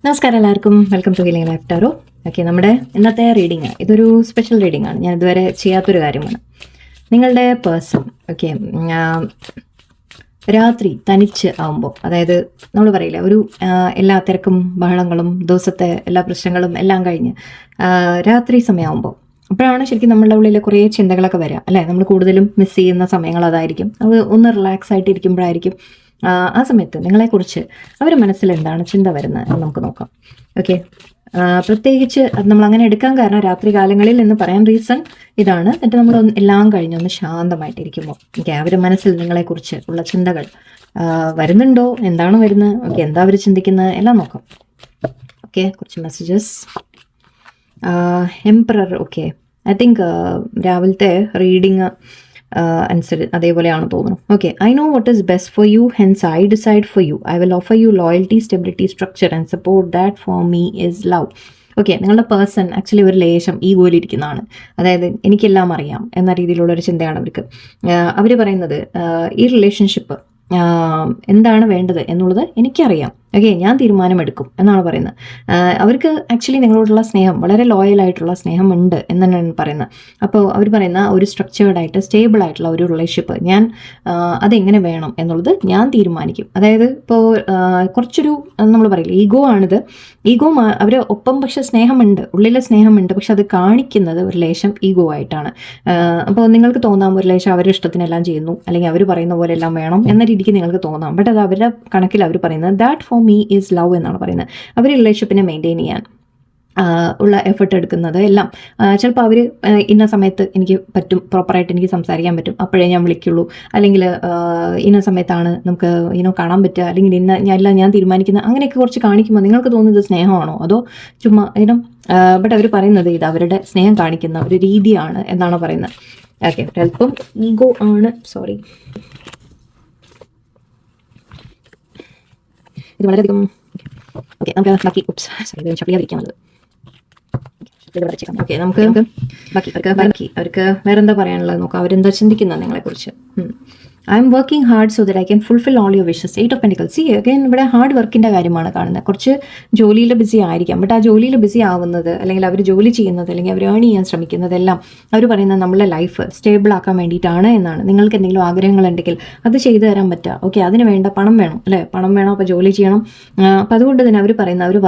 നമസ്കാരം എല്ലാവർക്കും, welcome to healing life tarot. Okay, നമ്മുടെ ഇന്നത്തെ റീഡിങ് ഇതൊരു സ്പെഷ്യൽ റീഡിംഗ് ആണ്. ഞാൻ ഇതുവരെ ചെയ്യാത്തൊരു കാര്യമാണ്. നിങ്ങളുടെ പേഴ്സൺ ഓക്കെ രാത്രി തനിച്ച് ആവുമ്പോൾ, അതായത് നമ്മൾ പറയില്ല ഒരു എല്ലാ തിരക്കും ബഹളങ്ങളും ദിവസത്തെ എല്ലാ പ്രശ്നങ്ങളും എല്ലാം കഴിഞ്ഞ് രാത്രി സമയമാകുമ്പോൾ, അപ്പോഴാണ് ശരിക്കും നമ്മളുടെ ഉള്ളിൽ കുറേ ചിന്തകളൊക്കെ വരിക അല്ലേ. നമ്മൾ കൂടുതലും മിസ് ചെയ്യുന്ന സമയങ്ങൾ അതായിരിക്കും. അത് ഒന്ന് റിലാക്സ് ആയിട്ട് ഇരിക്കുമ്പോഴായിരിക്കും ആ സമയത്ത് നിങ്ങളെക്കുറിച്ച് അവരുടെ മനസ്സിൽ എന്താണ് ചിന്ത വരുന്നത് എന്ന് നമുക്ക് നോക്കാം. ഓക്കെ, പ്രത്യേകിച്ച് അത് നമ്മൾ അങ്ങനെ എടുക്കാൻ കാരണം രാത്രി കാലങ്ങളിൽ എന്ന് പറയാൻ റീസൺ ഇതാണ്. എന്നിട്ട് നമ്മൾ എല്ലാം കഴിഞ്ഞൊന്ന് ശാന്തമായിട്ടിരിക്കുമ്പോൾ ഓക്കെ അവരുടെ മനസ്സിൽ നിങ്ങളെക്കുറിച്ച് ഉള്ള ചിന്തകൾ വരുന്നുണ്ടോ, എന്താണ് വരുന്നത്, ഓക്കെ എന്താ അവർ ചിന്തിക്കുന്നത് എല്ലാം നോക്കാം. ഓക്കെ, കുറച്ച് messages. Emperor. Okay, I think രാവിലത്തെ റീഡിങ് അതേപോലെയാണ് തോന്നുന്നു. Okay, I know what is best for you, hence I decide for you. I will offer you loyalty, stability, structure and support. That for me is love. Okay, നിങ്ങളുടെ person actually ഒരു ലേശം ഈഗോയിലിരിക്കുന്നതാണ്. അതായത് എനിക്കെല്ലാം അറിയാം എന്ന രീതിയിലുള്ളൊരു ചിന്തയാണ് അവർക്ക്. അവർ പറയുന്നത് ഈ റിലേഷൻഷിപ്പ് എന്താണ് വേണ്ടത് എന്നുള്ളത് എനിക്കറിയാം. ഓക്കെ, ഞാൻ തീരുമാനമെടുക്കും എന്നാണ് പറയുന്നത്. അവർക്ക് ആക്ച്വലി നിങ്ങളോടുള്ള സ്നേഹം, വളരെ ലോയലായിട്ടുള്ള സ്നേഹം ഉണ്ട് എന്ന് തന്നെയാണ് പറയുന്നത്. അപ്പോൾ അവർ പറയുന്ന ഒരു സ്ട്രക്ചേർഡായിട്ട് സ്റ്റേബിൾ ആയിട്ടുള്ള ഒരു റിലേഷൻഷിപ്പ് ഞാൻ അതെങ്ങനെ വേണം എന്നുള്ളത് ഞാൻ തീരുമാനിക്കും. അതായത് ഇപ്പോൾ കുറച്ചൊരു നമ്മൾ പറയില്ല ഈഗോ ആണിത്. ഈഗോ അവർ ഒപ്പം പക്ഷെ സ്നേഹമുണ്ട്, ഉള്ളിലെ സ്നേഹമുണ്ട്, പക്ഷെ അത് കാണിക്കുന്നത് ഒരു ലേശം ഈഗോ ആയിട്ടാണ്. അപ്പോൾ നിങ്ങൾക്ക് തോന്നാം ഒരു ലേശം അവരുടെ ഇഷ്ടത്തിനെല്ലാം ചെയ്യുന്നു, അല്ലെങ്കിൽ അവർ പറയുന്ന പോലെ എല്ലാം വേണം എന്ന രീതിക്ക് നിങ്ങൾക്ക് തോന്നാം. ബട്ട് അത് അവരുടെ കണക്കിൽ അവർ പറയുന്നത് that for me is love എന്നാണ് പറയുന്നത്. അവർ റിലേഷൻഷിപ്പിനെ മെയിൻറ്റെയിൻ ചെയ്യാൻ ഉള്ള എഫേർട്ട് എടുക്കുന്നത് എല്ലാം ചിലപ്പോൾ അവർ ഇന്ന സമയത്ത് എനിക്ക് പറ്റും, പ്രോപ്പറായിട്ട് എനിക്ക് സംസാരിക്കാൻ പറ്റും, അപ്പോഴേ ഞാൻ വിളിക്കുള്ളൂ, അല്ലെങ്കിൽ ഇന്ന സമയത്താണ് നമുക്ക് കാണാൻ പറ്റുക, അല്ലെങ്കിൽ ഞാൻ തീരുമാനിക്കുന്ന അങ്ങനെയൊക്കെ കുറച്ച് കാണിക്കുമ്പോൾ നിങ്ങൾക്ക് തോന്നുന്നത് സ്നേഹമാണോ അതോ ചുമ്മാ ബട്ട് അവർ പറയുന്നത് ഇത് അവരുടെ സ്നേഹം കാണിക്കുന്ന ഒരു രീതിയാണ് എന്നാണ് പറയുന്നത്. ഓക്കെ, ചിലപ്പം ഈഗോ ആണ്. സോറി, ഇത് വളരെയധികം ഓക്കെ നമുക്ക് ബാക്കി ഷപ്പിയാതിരിക്കാനുള്ളത്. ഓക്കെ, നമുക്ക് അവർക്ക് വേറെന്താ പറയാനുള്ളത് നോക്കാം. അവരെന്താ ചിന്തിക്കുന്നത് നിങ്ങളെക്കുറിച്ച്. I am working hard so that I can fulfil all your wishes. 8 of Pentacles. C again ഇവിടെ ഹാർഡ് വർക്കിൻ്റെ കാര്യമാണ് കാണുന്നത്. കുറച്ച് ജോലിയിൽ ബിസി ആയിരിക്കാം, ബട്ട് ആ ജോലിയിൽ ബിസി ആവുന്നത്, അല്ലെങ്കിൽ അവർ ജോലി ചെയ്യുന്നത്, അല്ലെങ്കിൽ അവർ ഏൺ ചെയ്യാൻ ശ്രമിക്കുന്നതെല്ലാം അവർ പറയുന്നത് നമ്മളെ ലൈഫ് സ്റ്റേബിൾ ആക്കാൻ വേണ്ടിയിട്ടാണ് എന്നാണ്. നിങ്ങൾക്ക് എന്തെങ്കിലും ആഗ്രഹങ്ങളുണ്ടെങ്കിൽ അത് ചെയ്തു തരാൻ പറ്റുക. ഓക്കെ, അതിന് വേണ്ട പണം വേണം അല്ലേ, പണം വേണം, അപ്പോൾ ജോലി ചെയ്യണം. അപ്പോൾ അതുകൊണ്ട് തന്നെ അവർ പറയുന്നത് അവർ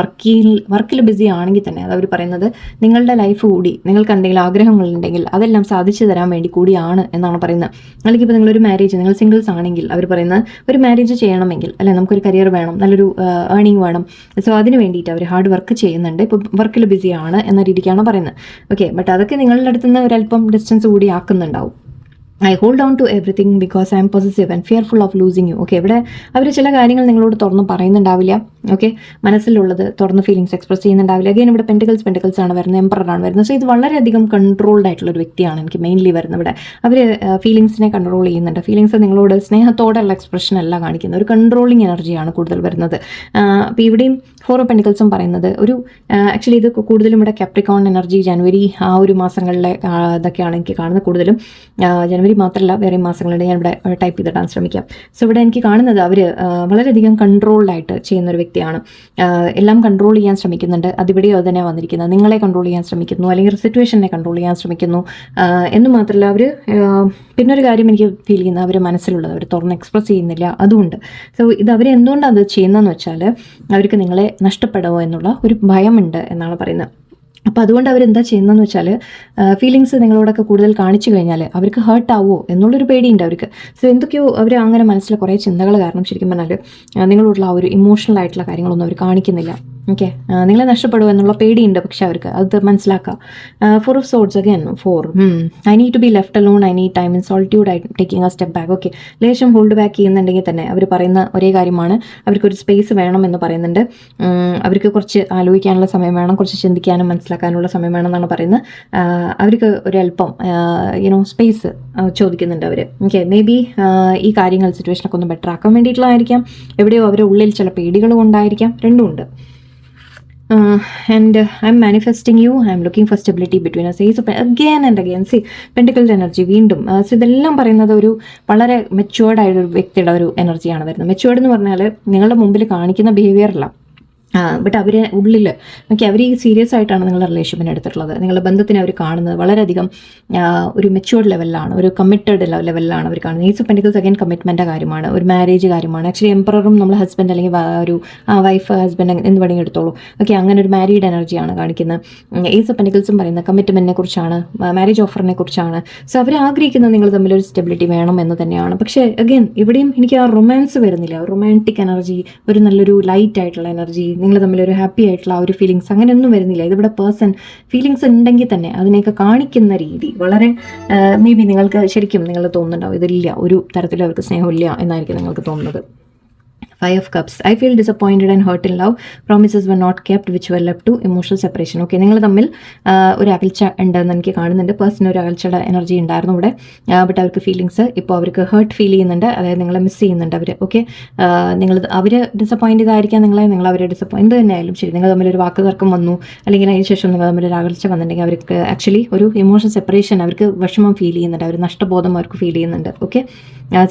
വർക്കിൽ ബിസി ആണെങ്കിൽ തന്നെ അത് അവർ പറയുന്നത് നിങ്ങളുടെ ലൈഫ് കൂടി നിങ്ങൾക്ക് എന്തെങ്കിലും ആഗ്രഹങ്ങളുണ്ടെങ്കിൽ അതെല്ലാം സാധിച്ചു തരാൻ വേണ്ടി കൂടിയാണ് എന്നാണ് പറയുന്നത്. അല്ലെങ്കിൽ ഇപ്പോൾ നിങ്ങളൊരു മാരേജ്, നിങ്ങൾ സിംഗിൾസ് ആണെങ്കിൽ അവർ പറയുന്ന ഒരു മാരേജ് ചെയ്യണമെങ്കിൽ അല്ലെ നമുക്കൊരു കരിയർ വേണം, നല്ലൊരു ഏർണിംഗ് വേണം. സോ അതിന് വേണ്ടിയിട്ട് അവർ ഹാർഡ് വർക്ക് ചെയ്യുന്നുണ്ട്. ഇപ്പോൾ വർക്കിൽ ബിസിയാണ് എന്ന രീതിക്കാണ് പറയുന്നത്. ഓക്കെ, ബട്ട് അതൊക്കെ നിങ്ങളുടെ അടുത്ത് നിന്ന് ഒരല്പം ഡിസ്റ്റൻസ് കൂടി ആക്കുന്നുണ്ടാവും. I hold on to everything because I'm possessive and fearful of losing you. Okay, ഇവിടെ അവർ ചില കാര്യങ്ങൾ നിങ്ങളോട് തുറന്ന് പറയുന്നുണ്ടാവില്ല. ഓക്കെ, മനസ്സിലുള്ളത് തുറന്ന് ഫീലിങ്സ് എക്സ്പ്രസ് ചെയ്യുന്നുണ്ടാവില്ല. അഗൈൻ ഇവിടെ പെൻറ്റിക്കിൾസ് ആണ് വരുന്നത്, എംപററാണ് വരുന്നത്. സോ ഇത് വളരെയധികം കൺട്രോൾഡ് ആയിട്ടുള്ള ഒരു വ്യക്തിയാണ് എനിക്ക് മെയിൻലി വരുന്നത്. ഇവിടെ അവർ ഫീലിങ്സിനെ കൺട്രോൾ ചെയ്യുന്നുണ്ട്. ഫീലിങ്സ് നിങ്ങളോട് സ്നേഹത്തോടെയുള്ള എക്സ്പ്രഷൻ അല്ല കാണിക്കുന്നത്, ഒരു കൺട്രോളിങ് എനർജിയാണ് കൂടുതൽ വരുന്നത്. അപ്പോൾ ഇവിടെയും 4 of Pentacles പറയുന്നത് ഒരു ആക്ച്വലി ഇത് കൂടുതലും ഇവിടെ കാപ്രിക്കോൺ എനർജി, ജനുവരി ആ ഒരു മാസങ്ങളിലെ ഇതൊക്കെയാണ് എനിക്ക് കാണുന്നത് കൂടുതലും. ജനുവരി മാത്രമല്ല വേറെ മാസങ്ങളുണ്ട്, ഞാൻ ഇവിടെ ടൈപ്പ് ചെയ്തിടാൻ ശ്രമിക്കാം. സോ ഇവിടെ എനിക്ക് കാണുന്നത് അവർ വളരെയധികം കൺട്രോൾഡായിട്ട് ചെയ്യുന്നൊരു വ്യക്തിയാണ്. എല്ലാം കൺട്രോൾ ചെയ്യാൻ ശ്രമിക്കുന്നുണ്ട്. അതിവിടെയോ തന്നെ വന്നിരിക്കുന്നത് നിങ്ങളെ കൺട്രോൾ ചെയ്യാൻ ശ്രമിക്കുന്നു, അല്ലെങ്കിൽ സിറ്റുവേഷനെ കൺട്രോൾ ചെയ്യാൻ ശ്രമിക്കുന്നു എന്ന് മാത്രമല്ല അവർ പിന്നൊരു കാര്യം എനിക്ക് ഫീൽ ചെയ്യുന്നത് അവർ മനസ്സിലുള്ളത് അവർ തുറന്ന് എക്സ്പ്രസ് ചെയ്യുന്നില്ല, അതുകൊണ്ട്. സോ ഇത് അവർ എന്തുകൊണ്ടാണ് അത് ചെയ്യുന്നതെന്ന് വെച്ചാൽ അവർക്ക് നിങ്ങളെ നഷ്ടപ്പെടുമോ എന്നുള്ള ഒരു ഭയമുണ്ട് എന്നാണ് പറയുന്നത്. അപ്പോൾ അതുകൊണ്ട് അവരെന്താ ചെയ്യുന്നതെന്ന് വെച്ചാൽ ഫീലിങ്സ് നിങ്ങളോടൊക്കെ കൂടുതൽ കാണിച്ചു കഴിഞ്ഞാൽ അവർക്ക് ഹേർട്ട് ആവുമോ എന്നുള്ളൊരു പേടിയുണ്ട് അവർക്ക്. സോ എന്തൊക്കെയോ അവർ അങ്ങനെ മനസ്സിൽ കുറേ ചിന്തകൾ കാരണം ശരിക്കും പറഞ്ഞാൽ നിങ്ങളോടുള്ള ആ ഒരു ഇമോഷണൽ ആയിട്ടുള്ള കാര്യങ്ങളൊന്നും അവർ കാണിക്കുന്നില്ല. ഓക്കെ, നിങ്ങളെ നഷ്ടപ്പെടുമോ എന്നുള്ള പേടിയുണ്ട്, പക്ഷെ അവർക്ക് അത് മനസ്സിലാക്കാം. 4 of Swords again 4. I need to be left alone, I need time in solitude, I taking a step back. Okay, ലേശം ഹോൾഡ് ബാക്ക് ചെയ്യുന്നുണ്ടെങ്കിൽ തന്നെ അവർ പറയുന്ന ഒരേ കാര്യമാണ്, അവർക്കൊരു സ്പേസ് വേണം എന്ന് പറയുന്നുണ്ട്. അവർക്ക് കുറച്ച് ആലോചിക്കാനുള്ള സമയം വേണം, കുറച്ച് ചിന്തിക്കാനും മനസ്സിലാക്കാനുള്ള സമയം വേണമെന്നാണ് പറയുന്നത്. അവർക്ക് ഒരല്പം സ്പേസ് ചോദിക്കുന്നുണ്ട് അവർ. ഓക്കെ, മേ ബി ഈ കാര്യങ്ങൾ സിറ്റുവേഷനൊക്കെ ഒന്ന് ബെറ്റർ ആക്കാൻ വേണ്ടിയിട്ടുള്ളതായിരിക്കാം. എവിടെയോ അവരുടെ ഉള്ളിൽ ചില പേടികളും ഉണ്ടായിരിക്കാം, രണ്ടും ഉണ്ട്. And I'm manifesting you. I'm looking for stability between us. Ace of again and again. See, Pentacles energy വീണ്ടും സോ ഇതെല്ലാം പറയുന്നത് ഒരു വളരെ മെച്ചുവേർഡ് ആയ ഒരു വ്യക്തിയുടെ ഒരു എനർജിയാണ് വരുന്നത്. മെച്ചുവേർഡ് എന്ന് പറഞ്ഞാൽ നിങ്ങളുടെ മുമ്പിൽ കാണിക്കുന്ന ബിഹേവിയറല്ല, ബട്ട് അവർ ഉള്ളിൽ അവർ ഈ സീരിയസ് ആയിട്ടാണ് നിങ്ങളുടെ റിലേഷൻഷിപ്പിനെ എടുത്തിട്ടുള്ളത്. നിങ്ങളുടെ ബന്ധത്തിനെ അവർ കാണുന്നത് വളരെയധികം ഒരു മെച്ചുവേർഡ് ലെവലിലാണ്, ഒരു കമ്മിറ്റഡ് ലെവലിലാണ് അവർ കാണുന്നത്. Is of pentacles again commitment കാര്യമാണ്, ഒരു മാരേജ് കാര്യമാണ്. ആക്ച്വലി എംപററും നമ്മൾ ഹസ്ബൻഡ് അല്ലെങ്കിൽ ഒരു വൈഫ് ഹസ്ബൻഡ് എന്ത് വേണമെങ്കിൽ എടുത്തോളൂ. ഓക്കെ, അങ്ങനെ ഒരു മാരീഡ് എനർജിയാണ് കാണിക്കുന്നത്. ഈസ് ഓഫ് പെന്റിക്കിൾസും പറയുന്നത് കമ്മിറ്റ്മെൻറ്റിനെ കുറിച്ചാണ്, മാരേജ് ഓഫറിനെ കുറിച്ചാണ്. സോ അവർ ആഗ്രഹിക്കുന്നത് നിങ്ങൾ തമ്മിലൊരു സ്റ്റെബിലിറ്റി വേണം എന്ന് തന്നെയാണ്. പക്ഷേ അഗൈൻ ഇവിടെയും എനിക്ക് ആ റൊമാൻസ് വരുന്നില്ല, റൊമാൻറ്റിക് എനർജി, ഒരു നല്ലൊരു ലൈറ്റ് ആയിട്ടുള്ള എനർജി, നിങ്ങൾ തമ്മിൽ ഒരു ഹാപ്പി ആയിട്ടുള്ള ആ ഒരു ഫീലിങ്സ് അങ്ങനെയൊന്നും വരുന്നില്ല. ഇതിവിടെ പേഴ്സൺ ഫീലിങ്സ് ഉണ്ടെങ്കിൽ തന്നെ അതിനെയൊക്കെ കാണിക്കുന്ന രീതി വളരെ മേ ബി നിങ്ങൾക്ക് ശരിക്കും നിങ്ങൾ തോന്നുന്നുണ്ടാവും ഇതില്ല, ഒരു തരത്തിലും അവർക്ക് സ്നേഹമില്ല എന്നായിരിക്കും നിങ്ങൾക്ക് തോന്നുന്നത്. Five of Cups. I feel disappointed and hurt in love. Promises were not kept which were left to emotional separation. Okay, നിങ്ങൾ തമ്മിൽ ഒരു അകൽച്ച ഉണ്ടെന്ന് എനിക്ക് കാണുന്നുണ്ട്. പേഴ്സണൽ ഒരു അകൽച്ചയുടെ എനർജി ഉണ്ടായിരുന്നു ഇവിടെ. ബട്ട് അവർക്ക് ഫീലിങ്സ് ഇപ്പോൾ അവർക്ക് ഹേർട്ട് ഫീൽ ചെയ്യുന്നുണ്ട്, അതായത് നിങ്ങളെ മിസ് ചെയ്യുന്നുണ്ട് അവർ. ഓക്കെ, അവർ ഡിസപ്പോയിൻ്റ് ചെയ്തായിരിക്കാം നിങ്ങൾ അവരെ ഡിസപ്പോയിൻ്റ് തന്നെ ആയാലും ശരി, നിങ്ങൾ തമ്മിൽ ഒരു വാക്ക് തർക്കം വന്നു അല്ലെങ്കിൽ അതിന് ശേഷം നിങ്ങൾ തമ്മിൽ ഒരു അകൽച്ച വന്നിട്ടുണ്ടെങ്കിൽ അവർക്ക് ആക്ച്വലി ഒരു ഇമോഷണൽ സെപ്പറേഷൻ, അവർക്ക് വിഷമം ഫീൽ ചെയ്യുന്നുണ്ട്, അവർ നഷ്ടബോധം അവർക്ക് ഫീൽ ചെയ്യുന്നുണ്ട്. Okay,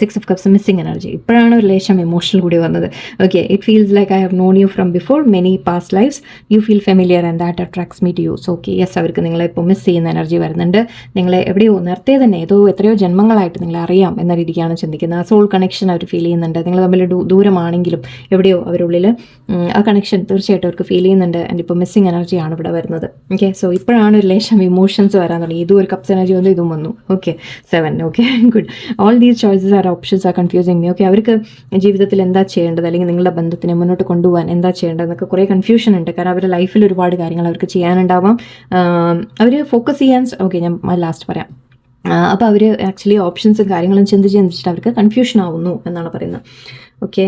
six of cups missing energy. ഇപ്പോഴാണ് ഒരു ലേശം ഇമോഷണൽ കൂടി വന്നത്. Okay, it feels like I have known you from before many past lives, you feel familiar and that attracts me to you. So okay, yes, അവർക്ക് നിങ്ങളെ ഇപ്പോൾ miss ചെയ്യുന്ന energy വരുന്നുണ്ട്. നിങ്ങളെ എവിടെയോ നേരത്തെ തന്നെ എത്രയോ ജന്മങ്ങളായിട്ട് നിങ്ങളെ അറിയാം എന്ന രീതിക്കാണ് ചിന്തിക്കുന്നത്. സോൾ കണക്ഷൻ അവർ ഫീൽ ചെയ്യുന്നുണ്ട്. നിങ്ങൾ തമ്മിൽ ദൂരമാണെങ്കിലും എവിടെയോ അവരുള്ളിൽ ആ കണക്ഷൻ തീർച്ചയായിട്ടും അവർക്ക് ഫീൽ ചെയ്യുന്നുണ്ട്. ആൻഡ് ഇപ്പോൾ മിസ്സിംഗ് എനർജിയാണ് ഇവിടെ വരുന്നത്. ഓക്കെ, സോ ഇപ്പോഴാണ് ഒരു ലേശം ഇമോഷൻസ് വരാൻ തുടങ്ങി. ഇതും ഒരു കപ്സ് എനർജി വന്നു, ഇതും വന്നു. Okay, 7. Okay, good. All these choices or options are confusing me. Okay, അവർക്ക് ജീവിതത്തിൽ എന്താ ചെയ്യേണ്ടത് അല്ലെങ്കിൽ നിങ്ങളുടെ ബന്ധത്തിനെ മുന്നോട്ട് കൊണ്ടുപോകാൻ എന്താ ചെയ്യേണ്ടതെന്നൊക്കെ കുറേ കൺഫ്യൂഷൻ ഉണ്ട്. കാരണം അവരുടെ ലൈഫിൽ ഒരുപാട് കാര്യങ്ങൾ അവർക്ക് ചെയ്യാനുണ്ടാവാം. അവർ ഫോക്കസ് ചെയ്യാൻ ഓക്കെ, ഞാൻ ലാസ്റ്റ് പറയാം. അപ്പോൾ അവർ ആക്ച്വലി ഓപ്ഷൻസും കാര്യങ്ങളും ചിന്തിച്ചിട്ട് അവർക്ക് കൺഫ്യൂഷൻ ആവുന്നു എന്നാണ് പറയുന്നത്. Okay,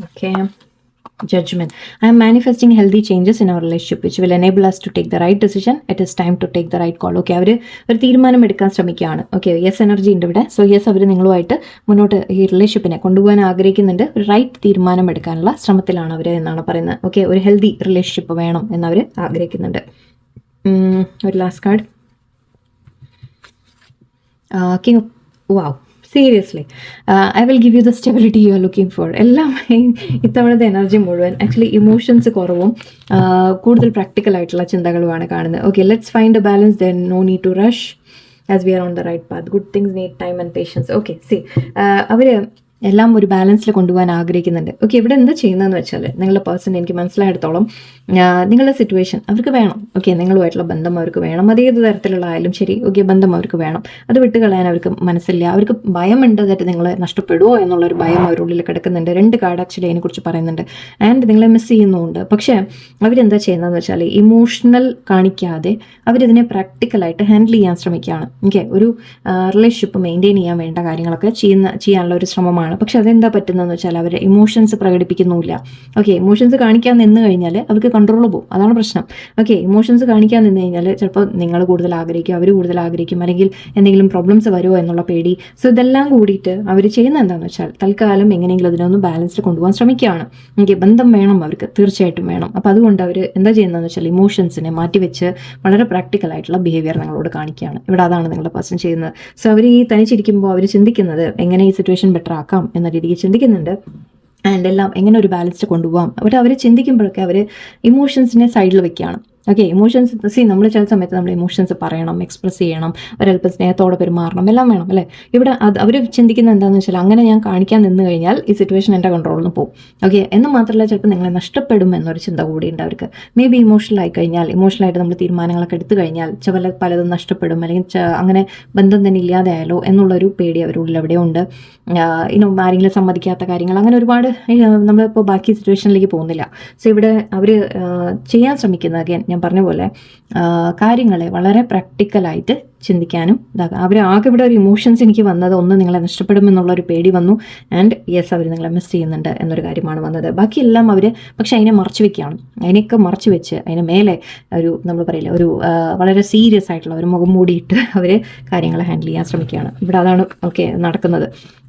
okay, judgment. I am manifesting healthy changes in our relationship which will enable us to take the right decision. It is time to take the right call. Okay, അവർ ഒരു തീരുമാനം എടുക്കാൻ ശ്രമിക്കുകയാണ്. ഓക്കെ, യെസ് എനർജി ഉണ്ട് ഇവിടെ. So yes, അവർ നിങ്ങളുമായിട്ട് മുന്നോട്ട് ഈ റിലേഷൻഷിപ്പിനെ കൊണ്ടുപോകാൻ ആഗ്രഹിക്കുന്നുണ്ട്. ഒരു റൈറ്റ് തീരുമാനം എടുക്കാനുള്ള ശ്രമത്തിലാണ് അവർ എന്നാണ് പറയുന്നത്. ഓക്കെ, ഒരു ഹെൽത്തി റിലേഷൻഷിപ്പ് വേണം എന്നവർ ആഗ്രഹിക്കുന്നുണ്ട്. ഒരു last card, king of wow. Seriously I will give you the stability you are looking for. എല്ലാം ഇത്തവണത്തെ എനർജി മുഴുവൻ ആക്ച്വലി ഇമോഷൻസ് കുറവും കൂടുതൽ പ്രാക്ടിക്കൽ ആയിട്ടുള്ള ചിന്തകളുമാണ് കാണുന്നത്. Okay, let's find a balance, then no need to rush as we are on the right path. Good things need time and patience. Okay, see അവർ എല്ലാം ഒരു ബാലൻസിൽ കൊണ്ടുപോകാൻ ആഗ്രഹിക്കുന്നുണ്ട്. ഓക്കെ, ഇവിടെ എന്താ ചെയ്യുന്നതെന്ന് വെച്ചാൽ നിങ്ങളുടെ പേഴ്സൺ എനിക്ക് മനസ്സിലായിടത്തോളം നിങ്ങളുടെ സിറ്റുവേഷൻ അവർക്ക് വേണം. ഓക്കെ, നിങ്ങളുമായിട്ടുള്ള ബന്ധം അവർക്ക് വേണം, അതേത് തരത്തിലുള്ള ആയാലും ശരി. ഓക്കെ, ബന്ധം അവർക്ക് വേണം, അത് വിട്ടുകളയാൻ അവർക്ക് മനസ്സില്ല. അവർക്ക് ഭയമുണ്ട് that നിങ്ങളെ നഷ്ടപ്പെടുമോ എന്നുള്ളൊരു ഭയം അവരുള്ളിൽ കിടക്കുന്നുണ്ട്. 2 കാർഡ് ആക്ച്വലി അതിനെക്കുറിച്ച് പറയുന്നുണ്ട്. ആൻഡ് നിങ്ങളെ മിസ് ചെയ്യുന്നുമുണ്ട്. പക്ഷേ അവരെന്താ ചെയ്യുന്നതെന്ന് വെച്ചാൽ ഇമോഷണൽ കാണിക്കാതെ അവരിതിനെ പ്രാക്ടിക്കലായിട്ട് ഹാൻഡിൽ ചെയ്യാൻ ശ്രമിക്കുകയാണ്. ഓക്കെ, ഒരു റിലേഷൻഷിപ്പ് മെയിൻറ്റെയിൻ ചെയ്യാൻ വേണ്ട കാര്യങ്ങളൊക്കെ ചെയ്യാനുള്ള ഒരു ശ്രമമാണ്. പക്ഷെ അതെന്താ പറ്റുന്നതെന്ന് വെച്ചാൽ അവർ ഇമോഷൻസ് പ്രകടിപ്പിക്കുന്നില്ല. ഓക്കെ, ഇമോഷൻസ് കാണിക്കാൻ നിന്ന് കഴിഞ്ഞാൽ അവർക്ക് കൺട്രോൾ പോകും, അതാണ് പ്രശ്നം. ഓക്കെ, ഇമോഷൻസ് കാണിക്കാൻ നിന്ന് കഴിഞ്ഞാൽ ചിലപ്പോൾ നിങ്ങൾ കൂടുതൽ ആഗ്രഹിക്കും, അവർ കൂടുതൽ ആഗ്രഹിക്കും, അല്ലെങ്കിൽ എന്തെങ്കിലും പ്രോബ്ലംസ് വരുമോ എന്നുള്ള പേടി. സോ ഇതെല്ലാം കൂടിയിട്ട് അവർ ചെയ്യുന്നത് എന്താണെന്ന് വെച്ചാൽ തൽക്കാലം എങ്ങനെയെങ്കിലും അതിനൊന്ന് ബാലൻസിൽ കൊണ്ടുപോകാൻ ശ്രമിക്കുകയാണ്. ഓക്കെ, ബന്ധം വേണം, അവർക്ക് തീർച്ചയായിട്ടും വേണം. അപ്പോൾ അതുകൊണ്ട് അവർ എന്താ ചെയ്യുന്നതെന്ന് വെച്ചാൽ ഇമോഷൻസിനെ മാറ്റിവെച്ച് വളരെ പ്രാക്ടിക്കൽ ആയിട്ടുള്ള ബിഹേവിയർ നിങ്ങളോട് കാണിക്കുകയാണ്. ഇവിടെ അതാണ് നിങ്ങളുടെ പേഴ്സൺ ചെയ്യുന്നത്. സോ അവർ ഈ തനിച്ചിരിക്കുമ്പോൾ അവർ ചിന്തിക്കുന്നത് എങ്ങനെ ഈ സിറ്റുവേഷൻ ബെറ്റർ ആക്കാം എന്ന രീതിക്ക് ചിന്തിക്കുന്നുണ്ട്. ആൻഡ് എല്ലാം എങ്ങനെ ഒരു ബാലൻസ് കൊണ്ടുപോകാം. അവർ ചിന്തിക്കുമ്പോഴൊക്കെ അവർ ഇമോഷൻസിനെ സൈഡിൽ വെക്കുകയാണ്. ഓക്കെ, ഇമോഷൻസ് നമ്മൾ ചില സമയത്ത് നമ്മൾ ഇമോഷൻസ് പറയണം, എക്സ്പ്രസ് ചെയ്യണം, ഒരല്പം സ്നേഹത്തോടെ പെരുമാറണം, എല്ലാം വേണം അല്ലേ. ഇവിടെ അവർ ചിന്തിക്കുന്നത് എന്താണെന്ന് വെച്ചാൽ അങ്ങനെ ഞാൻ കാണിക്കാൻ നിന്ന് കഴിഞ്ഞാൽ ഈ സിറ്റുവേഷൻ എൻ്റെ കൺട്രോളിൽ നിന്ന് പോകും. ഓക്കെ, എന്ന് മാത്രമല്ല ചിലപ്പോൾ നിങ്ങളെ നഷ്ടപ്പെടും എന്നൊരു ചിന്ത കൂടിയുണ്ട് അവർക്ക്. മേ ബി ഇമോഷണലായി കഴിഞ്ഞാൽ, ഇമോഷണലായിട്ട് നമ്മൾ തീരുമാനങ്ങളൊക്കെ എടുത്തു കഴിഞ്ഞാൽ പലതും നഷ്ടപ്പെടും, അല്ലെങ്കിൽ അങ്ങനെ ബന്ധം തന്നെ ഇല്ലാതെയായാലോ എന്നുള്ളൊരു പേടി അവരുള്ളിൽ എവിടെയുണ്ട്. ആരെങ്കിലും സമ്മതിക്കാത്ത കാര്യങ്ങൾ, അങ്ങനെ ഒരുപാട് നമ്മളിപ്പോൾ ബാക്കി സിറ്റുവേഷനിലേക്ക് പോകുന്നില്ല. സോ ഇവിടെ അവർ ചെയ്യാൻ ശ്രമിക്കുന്നത് അഗൈൻ ഞാൻ പറഞ്ഞ പോലെ കാര്യങ്ങളെ വളരെ പ്രാക്ടിക്കലായിട്ട് ചിന്തിക്കാനും ഇതാക്കുക. അവർ ആകെ ഇവിടെ ഒരു ഇമോഷൻസ് എനിക്ക് വന്നത് ഒന്ന് നിങ്ങളെ നഷ്ടപ്പെടുമെന്നുള്ളൊരു പേടി വന്നു, ആൻഡ് യെസ് അവർ നിങ്ങളെ മിസ് ചെയ്യുന്നുണ്ട് എന്നൊരു കാര്യമാണ് വന്നത്. ബാക്കിയെല്ലാം അവർ പക്ഷേ അതിനെ മറച്ചു വെക്കുകയാണ്. അതിനെയൊക്കെ മറച്ചു വെച്ച് അതിന് മേലെ ഒരു നമ്മൾ പറയില്ല ഒരു വളരെ സീരിയസ് ആയിട്ടുള്ള ഒരു മുഖം മൂടിയിട്ട് അവർ കാര്യങ്ങളെ ഹാൻഡിൽ ചെയ്യാൻ ശ്രമിക്കുകയാണ്. ഇവിടെ അതാണ് ഓക്കെ നടക്കുന്നത്.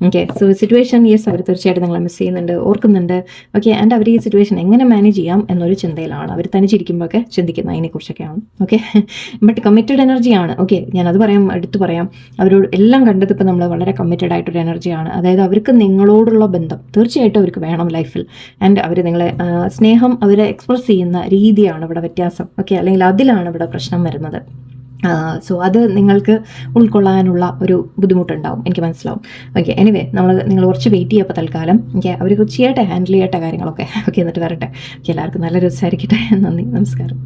ഓക്കെ, സോ സിറ്റുവേഷൻ യെസ് അവർ തീർച്ചയായിട്ടും നിങ്ങളെ മിസ് ചെയ്യുന്നുണ്ട്, ഓർക്കുന്നുണ്ട്. ഓക്കെ, ആൻഡ് അവർ ഈ സിറ്റുവേഷൻ എങ്ങനെ മാനേജ് ചെയ്യാം എന്നൊരു ചിന്തയിലാണ് അവർ. തനിച്ചിരിക്കുമ്പോഴൊക്കെ ചിന്തിക്കുന്നത് അതിനെക്കുറിച്ചൊക്കെയാണ്. ഓക്കെ, ബട്ട് കമ്മിറ്റഡ് എനർജിയാണ്. ഓക്കെ, ഞാനത് എടുത്തു പറയാം. അവരോട് എല്ലാം കണ്ടത് ഇപ്പോൾ നമ്മൾ വളരെ കമ്മിറ്റഡ് ആയിട്ടൊരു എനർജിയാണ്. അതായത് അവർക്ക് നിങ്ങളോടുള്ള ബന്ധം തീർച്ചയായിട്ടും അവർക്ക് വേണം ലൈഫിൽ. ആൻഡ് അവർ നിങ്ങളെ സ്നേഹം അവരെ എക്സ്പ്രസ് ചെയ്യുന്ന രീതിയാണ് ഇവിടെ വ്യത്യാസം. ഓക്കെ, അല്ലെങ്കിൽ അതിലാണ് ഇവിടെ പ്രശ്നം വരുന്നത്. സോ അത് നിങ്ങൾക്ക് ഉൾക്കൊള്ളാനുള്ള ഒരു ബുദ്ധിമുട്ടുണ്ടാവും, എനിക്ക് മനസ്സിലാവും. ഓക്കെ, എനിവേ നിങ്ങൾ കുറച്ച് വെയിറ്റ് ചെയ്യപ്പോൾ തൽക്കാലം. ഓക്കെ, അവർ ചെയ്യട്ടെ, ഹാൻഡിൽ ചെയ്യട്ടെ കാര്യങ്ങളൊക്കെ. ഓക്കെ, എന്നിട്ട് വരട്ടെ. ഓക്കെ, എല്ലാവർക്കും നല്ലൊരു ദിവസമായിരിക്കട്ടെ. നന്ദി, നമസ്കാരം.